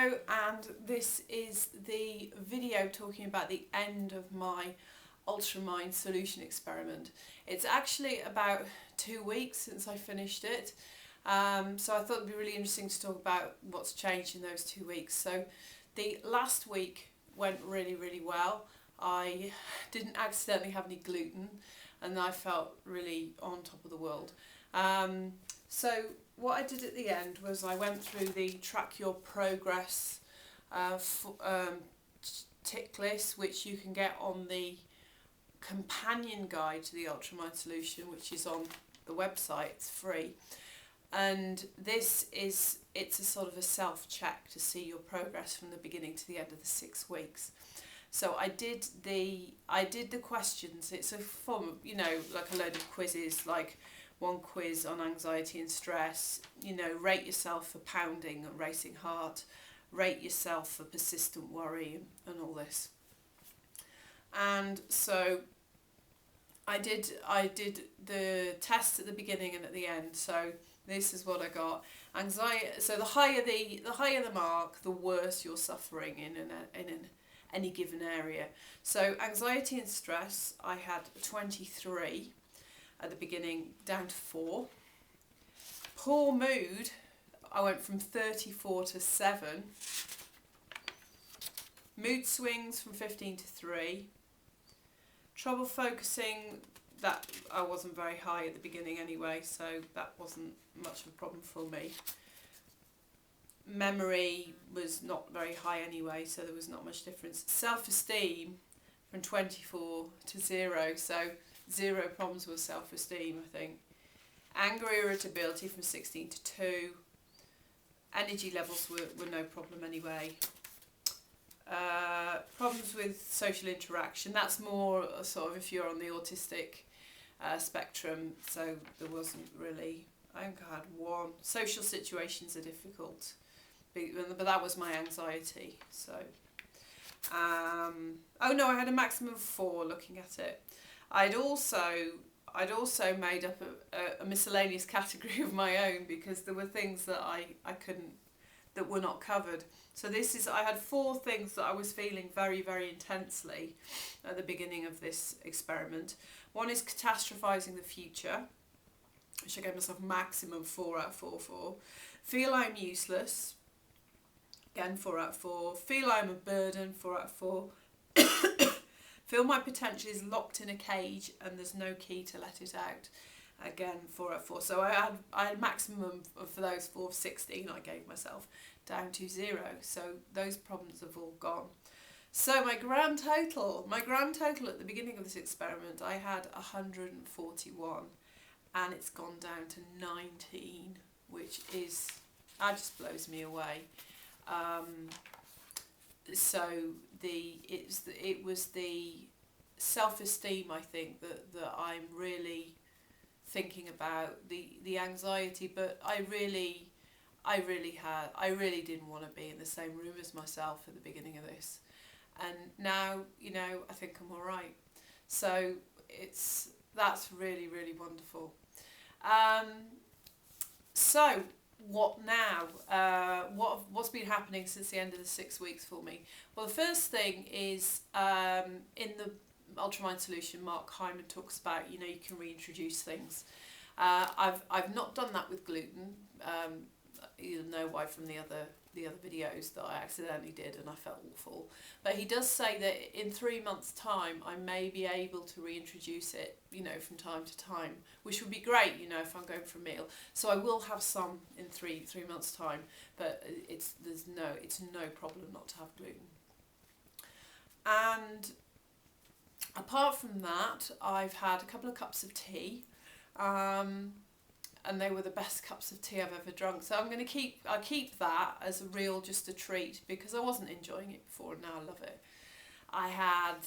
Hello, and this is the video talking about the end of my Ultramind solution experiment. It's actually about 2 weeks since I finished it, so I thought it would be really interesting to talk about what's changed in those 2 weeks. So the last week went really well. I didn't accidentally have any gluten and I felt really on top of the world. So what I did at the end was I went through the track your progress tick list, which you can get on the companion guide to the Ultramind solution, which is on the website. It's free, and it's a sort of a self-check to see your progress from the beginning to the end of the 6 weeks. So I did the questions. It's a form of, like a load of quizzes, like one quiz on anxiety and stress, rate yourself for pounding and racing heart, rate yourself for persistent worry, and all this. And so I did the test at the beginning and at the end. So this is what I got. Anxiety. So the higher the mark, the worse you're suffering in any given area. So anxiety and stress, I had 23 at the beginning, down to 4. Poor mood, I went from 34 to 7. Mood swings from 15 to 3. Trouble focusing, that I wasn't very high at the beginning anyway, so that wasn't much of a problem for me. Memory was not very high anyway, so there was not much difference. Self-esteem from 24 to 0, so 0 problems with self-esteem, I think. Anger, irritability from 16 to 2. Energy levels were no problem anyway. Problems with social interaction, that's more sort of if you're on the autistic spectrum, so there wasn't really, I think I had 1. Social situations are difficult, but that was my anxiety. So, oh no, I had a maximum of 4 looking at it. I'd also made up a miscellaneous category of my own, because there were things that I couldn't, that were not covered. So I had 4 things that I was feeling very intensely at the beginning of this experiment. One is catastrophizing the future, which I gave myself maximum 4 out of 4 for. Feel I'm useless, again 4 out of 4. Feel I'm a burden, 4 out of 4. Feel my potential is locked in a cage and there's no key to let it out. Again, 4 out of 4. So I had maximum for those 4 of 16 I gave myself, down to 0. So those problems have all gone. So my grand total at the beginning of this experiment, I had 141, and it's gone down to 19, which that just blows me away. So it was the self-esteem, I think, that I'm really thinking about, the anxiety, but I really didn't want to be in the same room as myself at the beginning of this, and now I think I'm all right. So that's really wonderful. So what now? What's been happening since the end of the 6 weeks for me? Well, the first thing is in the Ultramind solution, Mark Hyman talks about you can reintroduce things. I've not done that with gluten. You'll know why from the other videos that I accidentally did and I felt awful. But he does say that in 3 months' time I may be able to reintroduce it, from time to time, which would be great, if I'm going for a meal. So I will have some in three months' time, but it's no problem not to have gluten. And apart from that, I've had a couple of cups of tea. And they were the best cups of tea I've ever drunk. So I'll keep that as just a treat, because I wasn't enjoying it before and now I love it. I had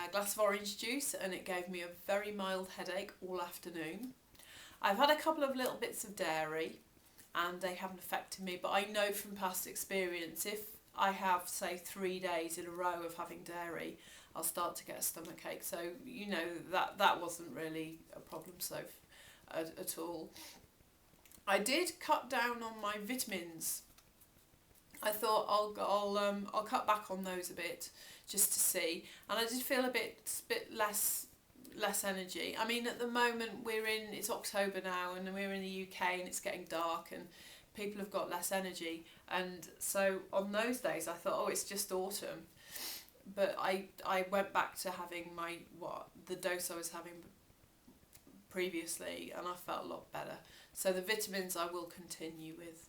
a glass of orange juice and it gave me a very mild headache all afternoon. I've had a couple of little bits of dairy and they haven't affected me, but I know from past experience, if I have, say, 3 days in a row of having dairy, I'll start to get a stomachache. So, that wasn't really a problem at all. I did cut down on my vitamins I thought I'll cut back on those a bit just to see, and I just feel a bit less energy. I mean, at the moment it's October now, and we're in the UK, and it's getting dark, and people have got less energy, and so on those days I thought, oh, it's just autumn, but I went back to having the dose I was having previously, and I felt a lot better. So the vitamins I will continue with.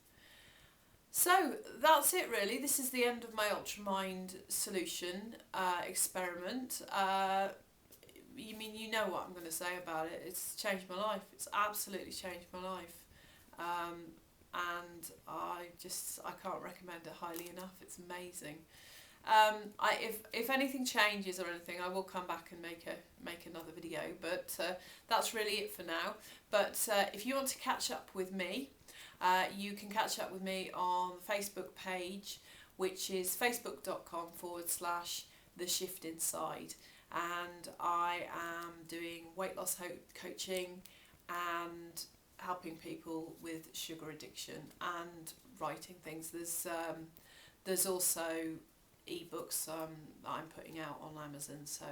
So that's it really. This is the end of my Ultramind solution experiment. You know what I'm going to say about it. It's changed my life. It's absolutely changed my life. And I can't recommend it highly enough. It's amazing. If anything changes or anything, I will come back and make another video. But that's really it for now. But if you want to catch up with me, you can catch up with me on the Facebook page, which is facebook.com/The Shift Inside, and I am doing weight loss coaching and helping people with sugar addiction and writing things. There's also ebooks that I'm putting out on Amazon, so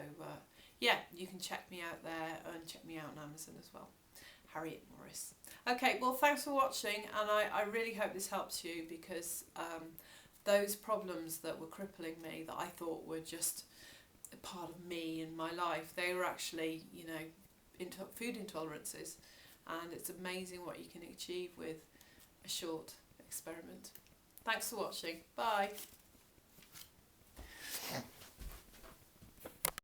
yeah, you can check me out there and check me out on Amazon as well. Harriet Morris. Okay, well, thanks for watching, and I really hope this helps you, because those problems that were crippling me, that I thought were just a part of me and my life, they were actually, food intolerances, and it's amazing what you can achieve with a short experiment. Thanks for watching. Bye.